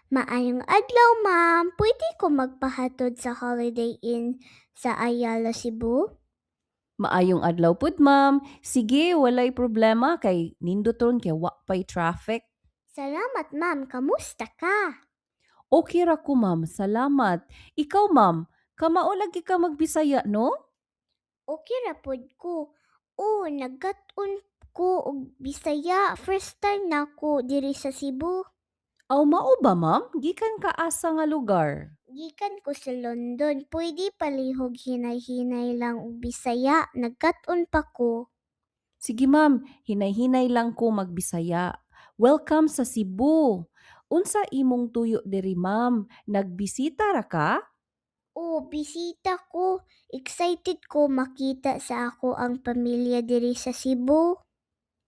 Maayong adlaw, ma'am. Pwede ko magpahatod sa Holiday Inn sa Ayala, Cebu? Maayong adlaw pud ma'am. Sige, walay problema kay nindot ron kay wa pay traffic. Salamat, ma'am. Kamusta ka? Okay ra ko ma'am, salamat. Ikaw ma'am, kamao lagi ka magbisaya no? Okay ra pod ko. Oo, nagkat-on ko og Bisaya. First time na ko diri sa Cebu. Aw mao ba ma'am? Gikan ka asa nga lugar? Gikan ko sa London. Pwede palihog hinay-hinay lang og Bisaya. Nagkat-on pa ko. Sige ma'am, hinay-hinay lang ko magbisaya. Welcome sa Cebu. Unsa imong tuyo diri ma'am? Nagbisita ra ka? Oo, bisita ko. Excited ko makita sa ako ang pamilya diri sa Cebu.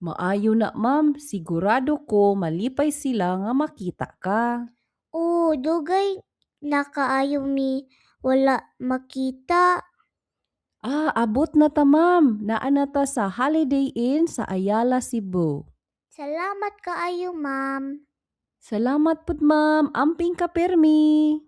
Maayo na ma'am, sigurado ko malipay sila nga makita ka. Oo, dugay nakaayo mi wala makita. Abot na ta ma'am. Naa na ta sa Holiday Inn sa Ayala, Cebu. Salamat kaayo, ma'am. Salamat pud ma'am. Amping ka permi.